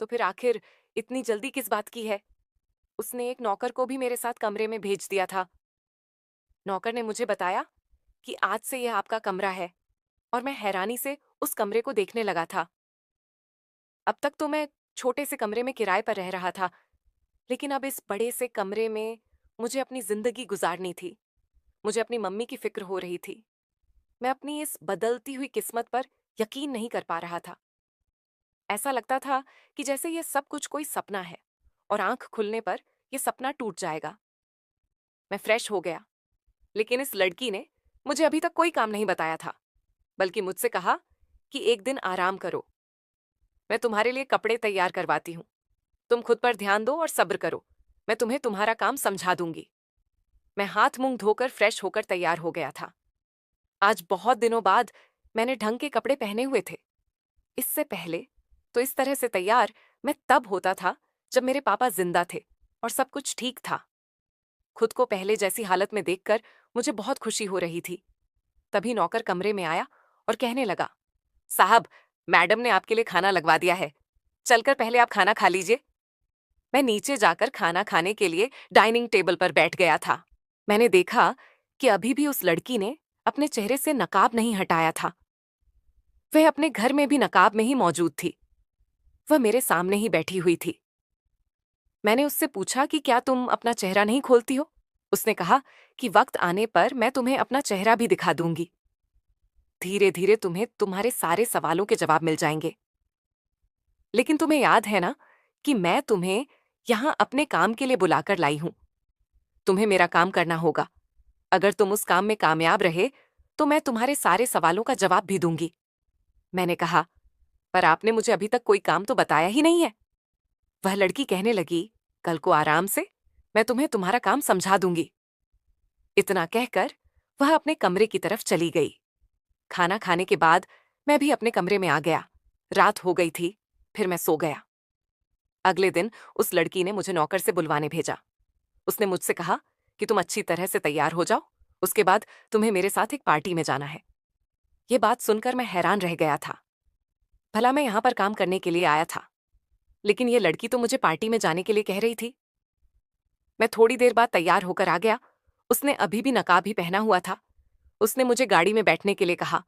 तो फिर आखिर इतनी जल्दी किस बात की है? उसने एक नौकर को भी मेरे साथ कमरे में भेज दिया था। नौकर ने मुझे बताया कि आज से यह आपका कमरा है, और मैं हैरानी से उस कमरे को देखने लगा था। अब तक तो मैं छोटे से कमरे में किराए पर रह रहा था, लेकिन अब इस बड़े से कमरे में मुझे अपनी जिंदगी गुजारनी थी। मुझे अपनी मम्मी की फिक्र हो रही थी। मैं अपनी इस बदलती हुई किस्मत पर यकीन नहीं कर पा रहा था। ऐसा लगता था कि जैसे ये सब कुछ कोई सपना है और आंख खुलने पर यह सपना टूट जाएगा। मैं फ्रेश हो गया, लेकिन इस लड़की ने मुझे अभी तक कोई काम नहीं बताया था, बल्कि मुझसे कहा कि एक दिन आराम करो, मैं तुम्हारे लिए कपड़े तैयार करवाती हूँ। तुम खुद पर ध्यान दो और सब्र करो, मैं तुम्हें तुम्हारा काम समझा दूंगी। मैं हाथ मुंह धोकर फ्रेश होकर तैयार हो गया था। आज बहुत दिनों बाद मैंने ढंग के कपड़े पहने हुए थे। इससे पहले तो इस तरह से तैयार मैं तब होता था जब मेरे पापा जिंदा थे और सब कुछ ठीक था। खुद को पहले जैसी हालत में देखकर मुझे बहुत खुशी हो रही थी। तभी नौकर कमरे में आया और कहने लगा, साहब, मैडम ने आपके लिए खाना लगवा दिया है, चलकर पहले आप खाना खा लीजिए। मैं नीचे जाकर खाना खाने के लिए डाइनिंग टेबल पर बैठ गया था। मैंने देखा कि अभी भी उस लड़की ने अपने चेहरे से नकाब नहीं हटाया था। वह अपने घर में भी नकाब में ही मौजूद थी। वह मेरे सामने ही बैठी हुई थी। मैंने उससे पूछा कि क्या तुम अपना चेहरा नहीं खोलती हो? उसने कहा कि वक्त आने पर मैं तुम्हें अपना चेहरा भी दिखा दूंगी। धीरे धीरे तुम्हें तुम्हारे सारे सवालों के जवाब मिल जाएंगे। लेकिन तुम्हें याद है ना कि मैं तुम्हें यहां अपने काम के लिए बुलाकर लाई हूं। तुम्हें मेरा काम करना होगा। अगर तुम उस काम में कामयाब रहे, तो मैं तुम्हारे सारे सवालों का जवाब भी दूंगी। मैंने कहा, पर आपने मुझे अभी तक कोई काम तो बताया ही नहीं है। वह लड़की कहने लगी, कल को आराम से मैं तुम्हें तुम्हारा काम समझा दूंगी। इतना कहकर वह अपने कमरे की तरफ चली गई। खाना खाने के बाद मैं भी अपने कमरे में आ गया। रात हो गई थी, फिर मैं सो गया। अगले दिन उस लड़की ने मुझे नौकर से बुलवाने भेजा। उसने मुझसे कहा कि तुम अच्छी तरह से तैयार हो जाओ, उसके बाद तुम्हें मेरे साथ एक पार्टी में जाना है। ये बात सुनकर मैं हैरान रह गया था। भला मैं यहां पर काम करने के लिए आया था, लेकिन ये लड़की तो मुझे पार्टी में जाने के लिए कह रही थी। मैं थोड़ी देर बाद तैयार होकर आ गया। उसने अभी भी नकाब ही पहना हुआ था। उसने मुझे गाड़ी में बैठने के लिए कहा।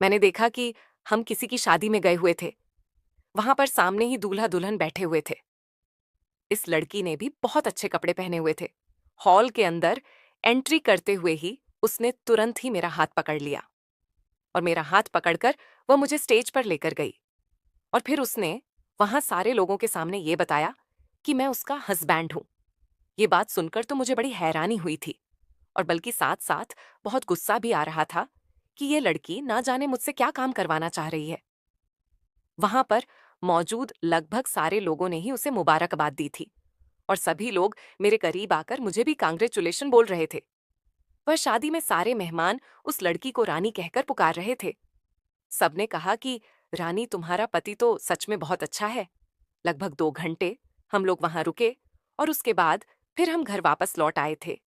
मैंने देखा कि हम किसी की शादी में गए हुए थे। वहां पर सामने ही दूल्हा दुल्हन बैठे हुए थे। इस लड़की ने भी बहुत अच्छे कपड़े पहने हुए थे। हॉल के अंदर एंट्री करते हुए ही उसने तुरंत ही मेरा हाथ पकड़ लिया और मेरा हाथ पकड़कर वह मुझे स्टेज पर लेकर गई। और फिर उसने वहां सारे लोगों के सामने ये बताया कि मैं उसका हस्बैंड हूं। ये बात सुनकर तो मुझे बड़ी हैरानी हुई थी, और बल्कि साथ साथ बहुत गुस्सा भी आ रहा था कि ये लड़की ना जाने मुझसे क्या काम करवाना चाह रही है। वहां पर मौजूद लगभग सारे लोगों ने ही उसे मुबारकबाद दी थी, और सभी लोग मेरे करीब आकर मुझे भी कांग्रेचुलेशन बोल रहे थे। वह शादी में सारे मेहमान उस लड़की को रानी कहकर पुकार रहे थे। सबने कहा कि रानी, तुम्हारा पति तो सच में बहुत अच्छा है। लगभग 2 घंटे हम लोग वहां रुके, और उसके बाद फिर हम घर वापस लौट आए थे।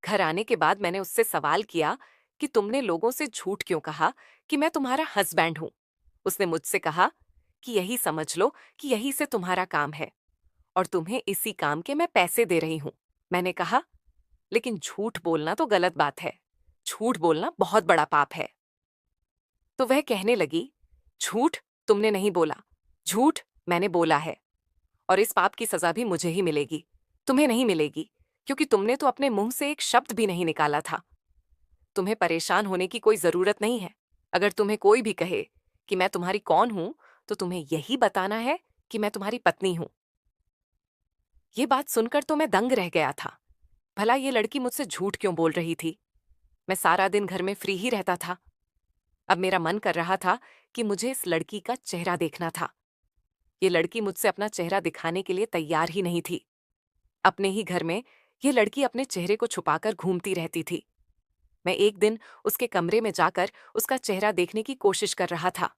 घर आने के बाद मैंने उससे सवाल किया कि तुमने लोगों से झूठ क्यों कहा कि मैं तुम्हारा हस्बैंड हूं। उसने मुझसे कहा कि यही समझ लो कि यही से तुम्हारा काम है, और तुम्हें इसी काम के मैं पैसे दे रही हूं। मैंने कहा, लेकिन झूठ बोलना तो गलत बात है। झूठ बोलना बहुत बड़ा पाप है। तो वह कहने लगी, झूठ तुमने नहीं बोला, झूठ मैंने बोला है, और इस पाप की सजा भी मुझे ही मिलेगी, तुम्हें नहीं मिलेगी, क्योंकि तुमने तो अपने मुंह से एक शब्द भी नहीं निकाला था। तुम्हें परेशान होने की कोई जरूरत नहीं है। अगर तुम्हें कोई भी कहे कि मैं तुम्हारी कौन हूं, तो तुम्हें यही बताना है कि मैं तुम्हारी पत्नी हूं। ये बात सुनकर तो मैं दंग रह गया था। भला ये लड़की मुझसे झूठ क्यों बोल रही थी? मैं सारा दिन घर में फ्री ही रहता था। अब मेरा मन कर रहा था कि मुझे इस लड़की का चेहरा देखना था। ये लड़की मुझसे अपना चेहरा दिखाने के लिए तैयार ही नहीं थी। अपने ही घर में ये लड़की अपने चेहरे को छुपाकर घूमती रहती थी। मैं एक दिन उसके कमरे में जाकर उसका चेहरा देखने की कोशिश कर रहा था,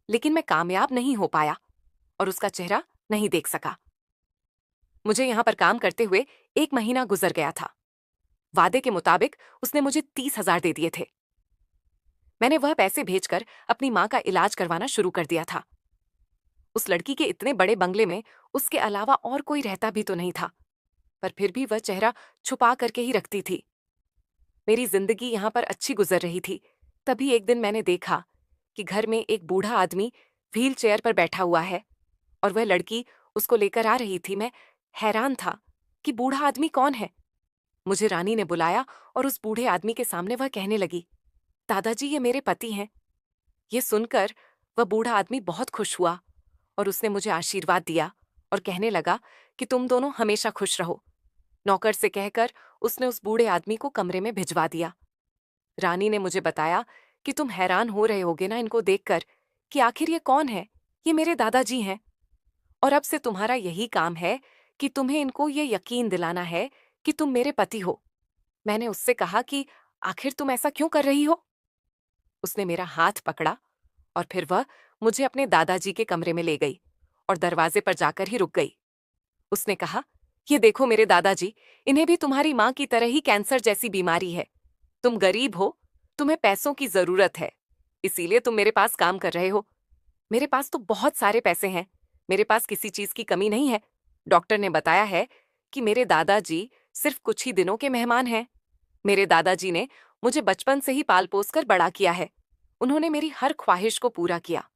लेकिन मैं कामयाब नहीं हो पाया और उसका चेहरा नहीं देख सका। मुझे यहां पर काम करते हुए 1 महीना गुजर गया था। वादे के मुताबिक उसने मुझे 30,000 दे दिए थे। मैंने वह पैसे भेजकर अपनी मां का इलाज करवाना शुरू कर दिया था। उस लड़की के इतने बड़े बंगले में उसके अलावा और कोई रहता भी तो नहीं था, पर फिर भी वह चेहरा छुपा करके ही रखती थी। मेरी जिंदगी यहां पर अच्छी गुजर रही थी। तभी एक दिन मैंने देखा कि घर में एक बूढ़ा आदमी व्हील चेयर पर बैठा हुआ है, और वह लड़की उसको लेकर आ रही थी। मैं हैरान था कि बूढ़ा आदमी कौन है। मुझे रानी ने बुलाया, और उस बूढ़े आदमी के सामने वह कहने लगी, दादाजी, ये मेरे पति हैं। ये सुनकर वह बूढ़ा आदमी बहुत खुश हुआ, और उसने मुझे आशीर्वाद दिया और कहने लगा कि तुम दोनों हमेशा खुश रहो। नौकर से कहकर उसने उस बूढ़े आदमी को कमरे में भिजवा दिया। रानी ने मुझे बताया कि तुम हैरान हो रहे होगे ना इनको देखकर कि आखिर ये कौन है। ये मेरे दादाजी हैं, और अब से तुम्हारा यही काम है कि तुम्हें इनको ये यकीन दिलाना है कि तुम मेरे पति हो। मैंने उससे कहा कि आखिर तुम ऐसा क्यों कर रही हो? उसने मेरा हाथ पकड़ा, और फिर वह मुझे अपने दादाजी के कमरे में ले गई और दरवाजे पर जाकर ही रुक गई। उसने कहा, ये देखो मेरे दादाजी, इन्हें भी तुम्हारी मां की तरह ही कैंसर जैसी बीमारी है। तुम गरीब हो, तुम्हें पैसों की जरूरत है, इसीलिए तुम मेरे पास काम कर रहे हो। मेरे पास तो बहुत सारे पैसे हैं, मेरे पास किसी चीज की कमी नहीं है। डॉक्टर ने बताया है कि मेरे दादाजी सिर्फ कुछ ही दिनों के मेहमान हैं। मेरे दादाजी ने मुझे बचपन से ही पाल पोस कर बड़ा किया है। उन्होंने मेरी हर ख्वाहिश को पूरा किया।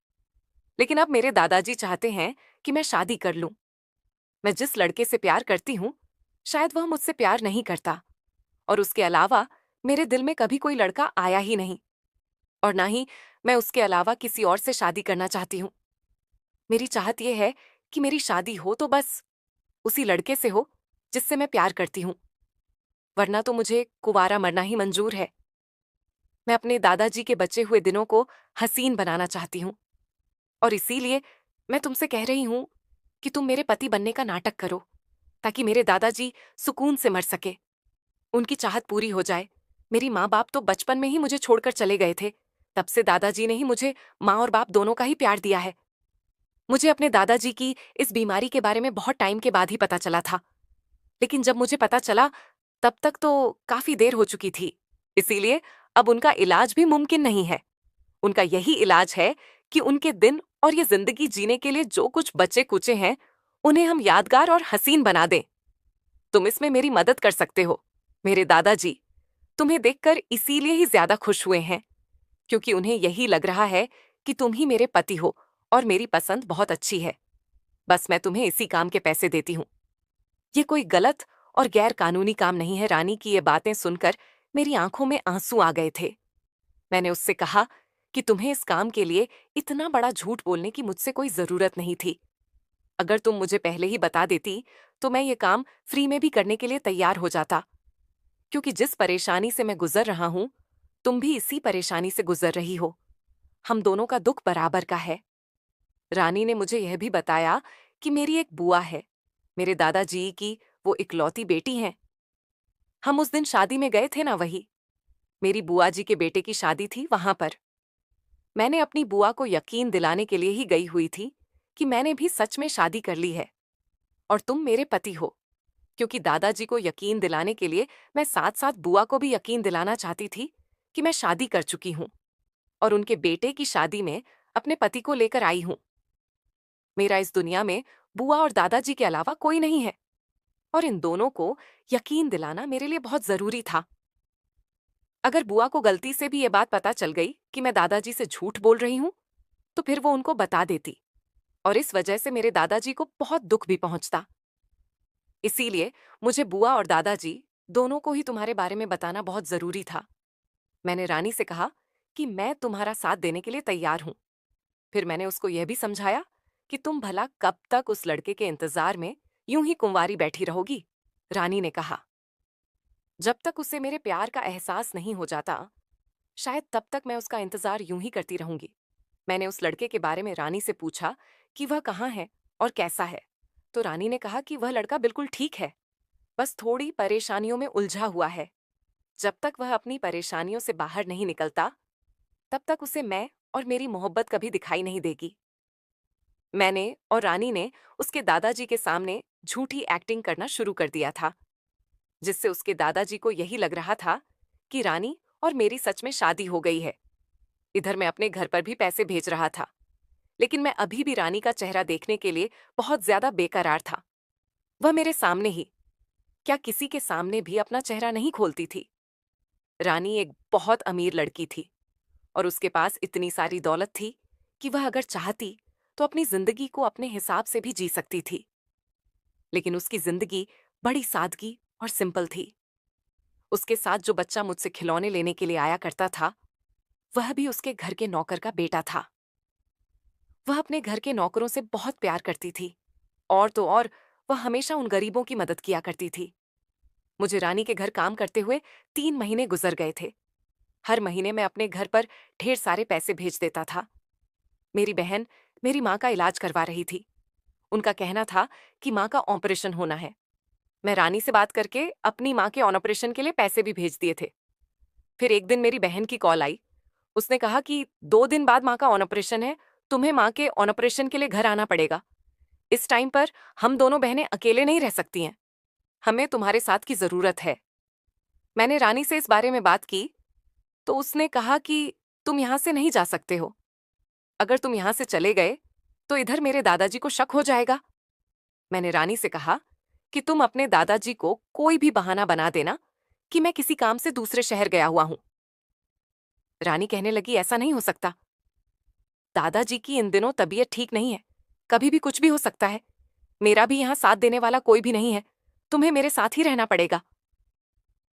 लेकिन अब मेरे दादाजी चाहते हैं कि मैं शादी कर लूं। मैं जिस लड़के से प्यार करती हूं, शायद वह मुझसे प्यार नहीं करता, और उसके अलावा मेरे दिल में कभी कोई लड़का आया ही नहीं, और ना ही मैं उसके अलावा किसी और से शादी करना चाहती हूं। मेरी चाहत यह है कि मेरी शादी हो तो बस उसी लड़के से हो जिससे मैं प्यार करती हूं, वरना तो मुझे कुंवारा मरना ही मंजूर है। मैं अपने दादाजी के बचे हुए दिनों को हसीन बनाना चाहती हूँ, और इसीलिए मैं तुमसे कह रही हूँ कि तुम मेरे पति बनने का नाटक करो, ताकि मेरे दादाजी सुकून से मर सके, उनकी चाहत पूरी हो जाए। मेरी माँ बाप तो बचपन में ही मुझे छोड़कर चले गए थे। तब से दादाजी ने ही मुझे माँ और बाप दोनों का ही प्यार दिया है। मुझे अपने दादाजी की इस बीमारी के बारे में बहुत टाइम के बाद ही पता चला था, लेकिन जब मुझे पता चला तब तक तो काफी देर हो चुकी थी। इसीलिए अब उनका इलाज भी मुमकिन नहीं है। उनका यही इलाज है कि उनके दिन और ये जिंदगी जीने के लिए जो कुछ बचे कुचे हैं, उन्हें हम यादगार और हसीन बना दें। तुम इसमें मेरी मदद कर सकते हो। मेरे दादाजी तुम्हें देखकर इसीलिए ही ज्यादा खुश हुए हैं, क्योंकि उन्हें यही लग रहा है कि तुम ही मेरे पति हो और मेरी पसंद बहुत अच्छी है। बस मैं तुम्हें इसी काम के पैसे देती हूँ। ये कोई गलत और गैर कानूनी काम नहीं है। रानी की ये बातें सुनकर मेरी आंखों में आंसू आ गए थे। मैंने उससे कहा कि तुम्हें इस काम के लिए इतना बड़ा झूठ बोलने की मुझसे कोई जरूरत नहीं थी। अगर तुम मुझे पहले ही बता देती तो मैं ये काम फ्री में भी करने के लिए तैयार हो जाता, क्योंकि जिस परेशानी से मैं गुजर रहा हूं, तुम भी इसी परेशानी से गुजर रही हो। हम दोनों का दुख बराबर का है। रानी ने मुझे यह भी बताया कि मेरी एक बुआ है, मेरे दादाजी की वो इकलौती बेटी हैं। हम उस दिन शादी में गए थे ना, वही मेरी बुआ जी के बेटे की शादी थी वहां पर। मैंने अपनी बुआ को यकीन दिलाने के लिए ही गई हुई थी कि मैंने भी सच में शादी कर ली है और तुम मेरे पति हो, क्योंकि दादाजी को यकीन दिलाने के लिए मैं साथ साथ बुआ को भी यकीन दिलाना चाहती थी कि मैं शादी कर चुकी हूं और उनके बेटे की शादी में अपने पति को लेकर आई हूं। मेरा इस दुनिया में बुआ और दादाजी के अलावा कोई नहीं है, और इन दोनों को यकीन दिलाना मेरे लिए बहुत जरूरी था। अगर बुआ को गलती से भी ये बात पता चल गई कि मैं दादाजी से झूठ बोल रही हूं, तो फिर वो उनको बता देती और इस वजह से मेरे दादाजी को बहुत दुख भी पहुंचता। इसीलिए मुझे बुआ और दादाजी दोनों को ही तुम्हारे बारे में बताना बहुत जरूरी था। मैंने रानी से कहा कि मैं तुम्हारा साथ देने के लिए तैयार हूं। फिर मैंने उसको यह भी समझाया कि तुम भला कब तक उस लड़के के इंतजार में यूं ही कुंवारी बैठी रहोगी। रानी ने कहा, जब तक उसे मेरे प्यार का एहसास नहीं हो जाता, शायद तब तक मैं उसका इंतजार यूं ही करती रहूंगी। मैंने उस लड़के के बारे में रानी से पूछा कि वह कहाँ है और कैसा है, तो रानी ने कहा कि वह लड़का बिल्कुल ठीक है, बस थोड़ी परेशानियों में उलझा हुआ है। जब तक वह अपनी परेशानियों से बाहर नहीं निकलता, तब तक उसे मैं और मेरी मोहब्बत कभी दिखाई नहीं देगी। मैंने और रानी ने उसके दादाजी के सामने झूठी एक्टिंग करना शुरू कर दिया था, जिससे उसके दादाजी को यही लग रहा था कि रानी और मेरी सच में शादी हो गई है। इधर मैं अपने घर पर भी पैसे भेज रहा था, लेकिन मैं अभी भी रानी का चेहरा देखने के लिए बहुत ज्यादा बेकरार था। वह मेरे सामने ही, क्या किसी के सामने भी अपना चेहरा नहीं खोलती थी। रानी एक बहुत अमीर लड़की थी और उसके पास इतनी सारी दौलत थी कि वह अगर चाहती तो अपनी जिंदगी को अपने हिसाब से भी जी सकती थी। लेकिन उसकी जिंदगी बड़ी सादगी और सिंपल थी। उसके साथ जो बच्चा मुझसे खिलौने लेने के लिए आया करता था, वह भी उसके घर के नौकर का बेटा था। वह अपने घर के नौकरों से बहुत प्यार करती थी, और तो और वह हमेशा उन गरीबों की मदद किया करती थी। मुझे रानी के घर काम करते हुए 3 महीने गुजर गए थे। हर महीने मैं अपने घर पर ढेर सारे पैसे भेज देता था। मेरी बहन मेरी माँ का इलाज करवा रही थी। उनका कहना था कि माँ का ऑपरेशन होना है। मैं रानी से बात करके अपनी माँ के ऑपरेशन के लिए पैसे भी भेज दिए थे। फिर एक दिन मेरी बहन की कॉल आई। उसने कहा कि 2 दिन बाद माँ का ऑपरेशन है, तुम्हें माँ के ऑपरेशन के लिए घर आना पड़ेगा। इस टाइम पर हम दोनों बहनें अकेले नहीं रह सकती हैं। हमें तुम्हारे साथ की जरूरत है। मैंने रानी से इस बारे में बात की तो उसने कहा कि तुम यहां से नहीं जा सकते हो। अगर तुम यहां से चले गए तो इधर मेरे दादाजी को शक हो जाएगा। मैंने रानी से कहा कि तुम अपने दादाजी को कोई भी बहाना बना देना कि मैं किसी काम से दूसरे शहर गया हुआ हूं। रानी कहने लगी, ऐसा नहीं हो सकता। दादाजी की इन दिनों तबीयत ठीक नहीं है, कभी भी कुछ भी हो सकता है। मेरा भी यहां साथ देने वाला कोई भी नहीं है, तुम्हें मेरे साथ ही रहना पड़ेगा।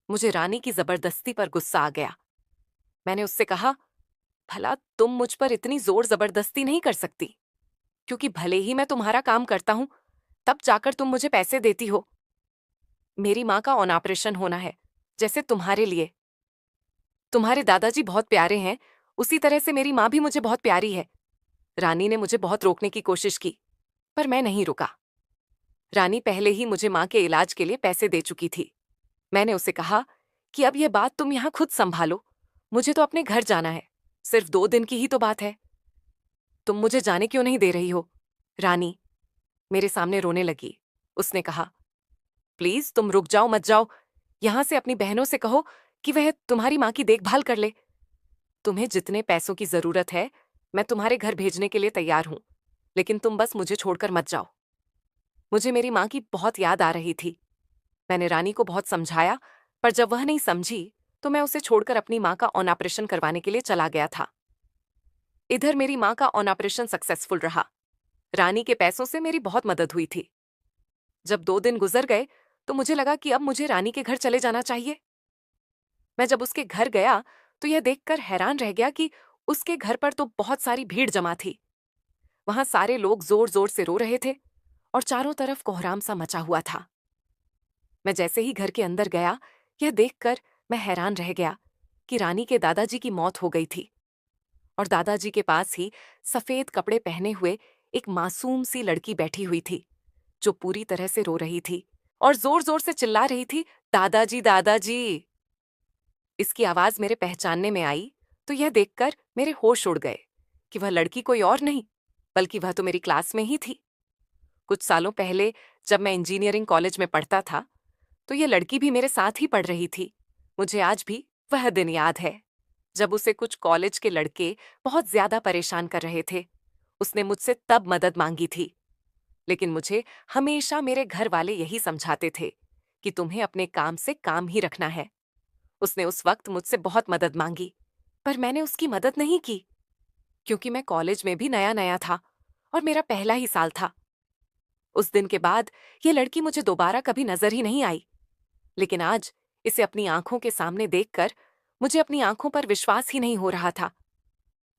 मुझे रानी की जबरदस्ती पर गुस्सा आ गया। मैंने उससे कहा, भला तुम मुझ पर इतनी जोर जबरदस्ती नहीं कर सकती, क्योंकि भले ही मैं तुम्हारा काम करता हूं, तब जाकर तुम मुझे पैसे देती हो। मेरी माँ का ऑपरेशन होना है, जैसे तुम्हारे लिए। तुम्हारे दादाजी बहुत प्यारे हैं, उसी तरह से मेरी माँ भी मुझे बहुत प्यारी है। रानी ने मुझे बहुत रोकने की कोशिश की, पर मैं नहीं रुका। रानी पहले ही मुझे माँ के इलाज के लिए पैसे दे चुकी थी। मैंने उसे कहा कि अब यह बात तुम यहाँ खुद संभालो, मुझे तो अपने घर जाना है, सिर्फ 2 दिन की ही तो बात है। तुम मुझे जाने क्यों नहीं दे रही हो? रानी मेरे सामने रोने लगी। उसने कहा, प्लीज तुम रुक जाओ, मत जाओ। यहां से अपनी बहनों से कहो कि वह तुम्हारी माँ की देखभाल कर ले। तुम्हें जितने पैसों की जरूरत है, मैं तुम्हारे घर भेजने के लिए तैयार हूं, लेकिन तुम बस मुझे छोड़कर मत जाओ। मुझे मेरी माँ की बहुत याद आ रही थी। मैंने रानी को बहुत समझाया, पर जब वह नहीं समझी, तो मैं उसे छोड़कर अपनी माँ का ऑन ऑपरेशन करवाने के लिए चला गया था। इधर मेरी माँ का ऑन ऑपरेशन सक्सेसफुल रहा। रानी के पैसों से मेरी बहुत मदद हुई थी। जब 2 दिन गुजर गए, तो मुझे लगा कि अब मुझे रानी के घर चले जाना चाहिए। मैं जब उसके घर गया, तो यह देखकर हैरान रह गया कि उसके घर पर तो बहुत सारी भीड़ जमा थी। वहां सारे लोग जोर जोर से रो रहे थे और चारों तरफ कोहराम सा मचा हुआ था। मैं जैसे ही घर के अंदर गया, यह देखकर मैं हैरान रह गया कि रानी के दादाजी की मौत हो गई थी और दादाजी के पास ही सफेद कपड़े पहने हुए एक मासूम सी लड़की बैठी हुई थी, जो पूरी तरह से रो रही थी और जोर जोर से चिल्ला रही थी, दादाजी दादाजी। इसकी आवाज मेरे पहचानने में आई, तो यह देखकर मेरे होश उड़ गए कि वह लड़की कोई और नहीं, बल्कि वह तो मेरी क्लास में ही थी। कुछ सालों पहले जब मैं इंजीनियरिंग कॉलेज में पढ़ता था, तो यह लड़की भी मेरे साथ ही पढ़ रही थी। मुझे आज भी वह दिन याद है, जब उसे कुछ कॉलेज के लड़के बहुत ज्यादा परेशान कर रहे थे। उसने मुझसे तब मदद मांगी थी, लेकिन मुझे हमेशा मेरे घर वाले यही समझाते थे कि तुम्हें अपने काम से काम ही रखना है। उसने उस वक्त मुझसे बहुत मदद मांगी, पर मैंने उसकी मदद नहीं की, क्योंकि मैं कॉलेज में भी नया नया था और मेरा पहला ही साल था। उस दिन के बाद ये लड़की मुझे दोबारा कभी नजर ही नहीं आई, लेकिन आज इसे अपनी आंखों के सामने देखकर मुझे अपनी आंखों पर विश्वास ही नहीं हो रहा था।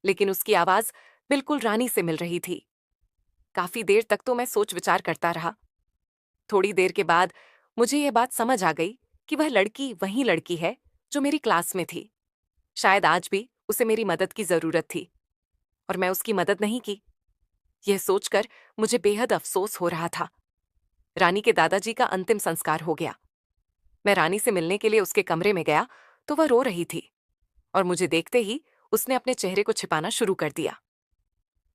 लेकिन उसकी आवाज बिल्कुल रानी से मिल रही थी। काफी देर तक तो मैं सोच विचार करता रहा। थोड़ी देर के बाद मुझे यह बात समझ आ गई कि वह लड़की वही लड़की है जो मेरी क्लास में थी। शायद आज भी उसे मेरी मदद की जरूरत थी और मैं उसकी मदद नहीं की। यह सोचकर मुझे बेहद अफसोस हो रहा था। रानी के दादाजी का अंतिम संस्कार हो गया। मैं रानी से मिलने के लिए उसके कमरे में गया, तो वह रो रही थी और मुझे देखते ही उसने अपने चेहरे को छिपाना शुरू कर दिया।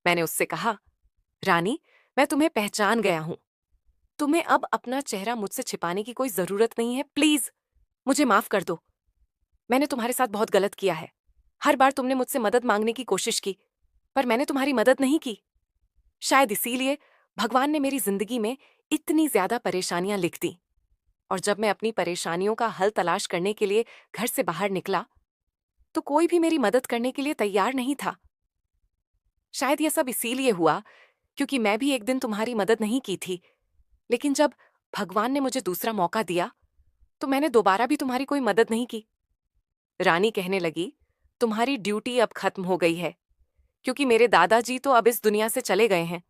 मैंने उससे कहा, रानी, मैं तुम्हें पहचान गया हूं। तुम्हें अब अपना चेहरा मुझसे छिपाने की कोई जरूरत नहीं है। प्लीज मुझे माफ कर दो। मैंने तुम्हारे साथ बहुत गलत किया है। हर बार तुमने मुझसे मदद मांगने की कोशिश की, पर मैंने तुम्हारी मदद नहीं की। शायद इसीलिए भगवान ने मेरी जिंदगी में इतनी ज्यादा परेशानियां लिख दी। और जब मैं अपनी परेशानियों का हल तलाश करने के लिए घर से बाहर निकला, तो कोई भी मेरी मदद करने के लिए तैयार नहीं था। शायद यह सब इसीलिए हुआ क्योंकि मैं भी एक दिन तुम्हारी मदद नहीं की थी, लेकिन जब भगवान ने मुझे दूसरा मौका दिया, तो मैंने दोबारा भी तुम्हारी कोई मदद नहीं की। रानी कहने लगी, तुम्हारी ड्यूटी अब खत्म हो गई है, क्योंकि मेरे दादाजी तो अब इस दुनिया से चले गए हैं।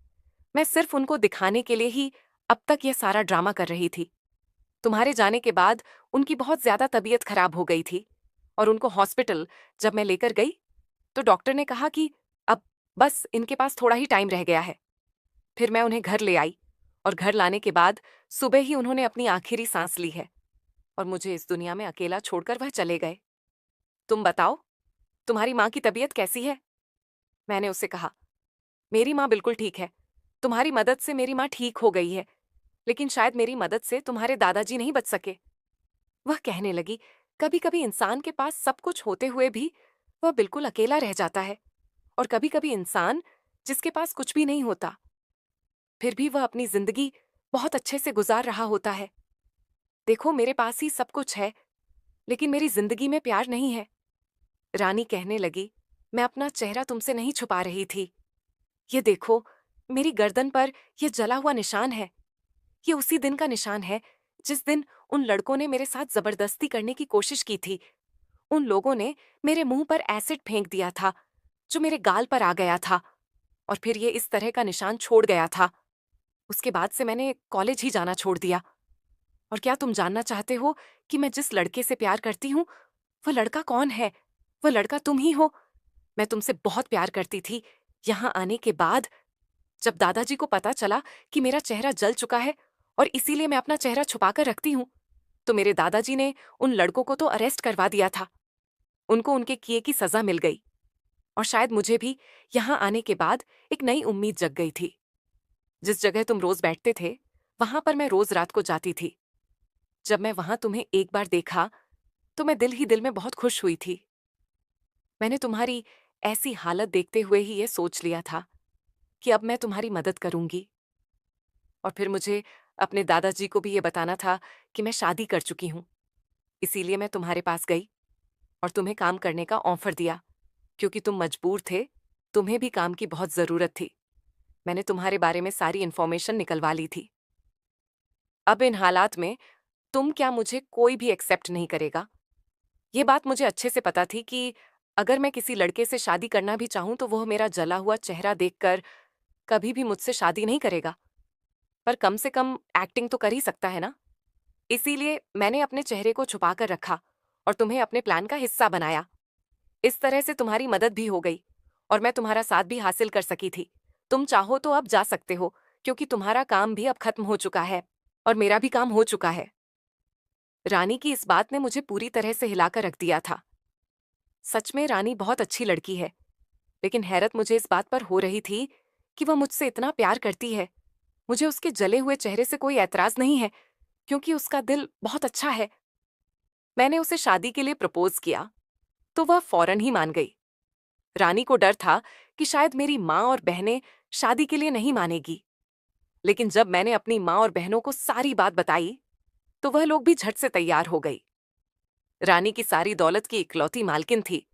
मैं सिर्फ उनको दिखाने के लिए ही अब तक यह सारा ड्रामा कर रही थी। तुम्हारे जाने के बाद उनकी बहुत ज्यादा तबीयत खराब हो गई थी और उनको हॉस्पिटल जब मैं लेकर गई, तो डॉक्टर ने कहा कि अब बस इनके पास थोड़ा ही टाइम रह गया है। फिर मैं उन्हें घर ले आई और घर लाने के बाद सुबह ही उन्होंने अपनी आखिरी सांस ली है और मुझे इस दुनिया में अकेला छोड़कर वह चले गए। तुम बताओ, तुम्हारी माँ की तबीयत कैसी है? मैंने उससे कहा, मेरी माँ बिल्कुल ठीक है। तुम्हारी मदद से मेरी माँ ठीक हो गई है, लेकिन शायद मेरी मदद से तुम्हारे दादाजी नहीं बच सके। वह कहने लगी, कभी कभी इंसान के पास सब कुछ होते हुए भी वह बिल्कुल अकेला रह जाता है, और कभी कभी इंसान जिसके पास कुछ भी नहीं होता, फिर भी वह अपनी जिंदगी बहुत अच्छे से गुजार रहा होता है। देखो, मेरे पास ही सब कुछ है, लेकिन मेरी जिंदगी में प्यार नहीं है। रानी कहने लगी, मैं अपना चेहरा तुमसे नहीं छुपा रही थी। ये देखो, मेरी गर्दन पर यह जला हुआ निशान है। ये उसी दिन का निशान है जिस दिन उन लड़कों ने मेरे साथ जबरदस्ती करने की कोशिश की थी। उन लोगों ने मेरे मुंह पर एसिड फेंक दिया था, जो मेरे गाल पर आ गया था, और फिर ये इस तरह का निशान छोड़ गया था। उसके बाद से मैंने कॉलेज ही जाना छोड़ दिया। और क्या तुम जानना चाहते हो कि मैं जिस लड़के से प्यार करती हूँ, वह लड़का कौन है? वो लड़का तुम ही हो। मैं तुमसे बहुत प्यार करती थी। यहाँ आने के बाद जब दादाजी को पता चला कि मेरा चेहरा जल चुका है और इसीलिए मैं अपना चेहरा छुपाकर रखती हूँ, तो मेरे दादाजी ने उन लड़कों को तो अरेस्ट करवा दिया था। उनको उनके किए की सजा मिल गई और शायद मुझे भी यहाँ आने के बाद एक नई उम्मीद जग गई थी। जिस जगह तुम रोज बैठते थे, वहां पर मैं रोज रात को जाती थी। जब मैं वहां तुम्हें एक बार देखा, तो मैं दिल ही दिल में बहुत खुश हुई थी। मैंने तुम्हारी ऐसी हालत देखते हुए ही ये सोच लिया था कि अब मैं तुम्हारी मदद करूंगी। और फिर मुझे अपने दादाजी को भी ये बताना था कि मैं शादी कर चुकी हूँ। इसीलिए मैं तुम्हारे पास गई और तुम्हें काम करने का ऑफर दिया, क्योंकि तुम मजबूर थे, तुम्हें भी काम की बहुत जरूरत थी। मैंने तुम्हारे बारे में सारी इन्फॉर्मेशन निकलवा ली थी। अब इन हालात में तुम क्या मुझे कोई भी एक्सेप्ट नहीं करेगा। ये बात मुझे अच्छे से पता थी कि अगर मैं किसी लड़के से शादी करना भी चाहूं तो वह मेरा जला हुआ चेहरा देखकर कभी भी मुझसे शादी नहीं करेगा। पर कम से कम एक्टिंग तो कर ही सकता है ना। इसीलिए मैंने अपने चेहरे को छुपा कर रखा और तुम्हें अपने प्लान का हिस्सा बनाया। इस तरह से तुम्हारी मदद भी हो गई और मैं तुम्हारा साथ भी हासिल कर सकी थी। तुम चाहो तो अब जा सकते हो, क्योंकि तुम्हारा काम भी अब खत्म हो चुका है और मेरा भी काम हो चुका है। रानी की इस बात ने मुझे पूरी तरह से हिलाकर रख दिया था। सच में रानी बहुत अच्छी लड़की है, लेकिन हैरत मुझे इस बात पर हो रही थी कि वह मुझसे इतना प्यार करती है। मुझे उसके जले हुए चेहरे से कोई ऐतराज नहीं है, क्योंकि उसका दिल बहुत अच्छा है। मैंने उसे शादी के लिए प्रपोज किया, तो वह फौरन ही मान गई। रानी को डर था कि शायद मेरी माँ और बहनें शादी के लिए नहीं मानेगी, लेकिन जब मैंने अपनी माँ और बहनों को सारी बात बताई, तो वह लोग भी झट से तैयार हो गई। रानी की सारी दौलत की इकलौती मालकिन थी।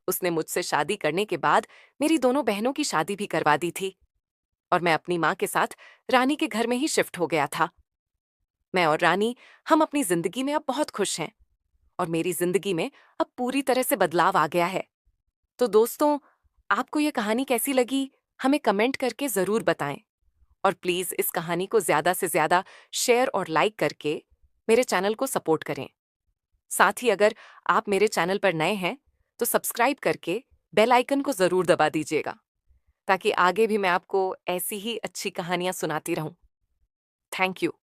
उसने मुझसे शादी करने के बाद मेरी दोनों बहनों की शादी भी करवा दी थी और मैं अपनी माँ के साथ रानी के घर में ही शिफ्ट हो गया था। मैं और रानी, हम अपनी जिंदगी में अब बहुत खुश हैं और मेरी जिंदगी में अब पूरी तरह से बदलाव आ गया है। तो दोस्तों, आपको यह कहानी कैसी लगी, हमें कमेंट करके जरूर बताएं और प्लीज इस कहानी को ज्यादा से ज्यादा शेयर और लाइक करके मेरे चैनल को सपोर्ट करें। साथ ही अगर आप मेरे चैनल पर नए हैं तो सब्सक्राइब करके बेल आइकन को जरूर दबा दीजिएगा, ताकि आगे भी मैं आपको ऐसी ही अच्छी कहानियां सुनाती रहूं। Thank you.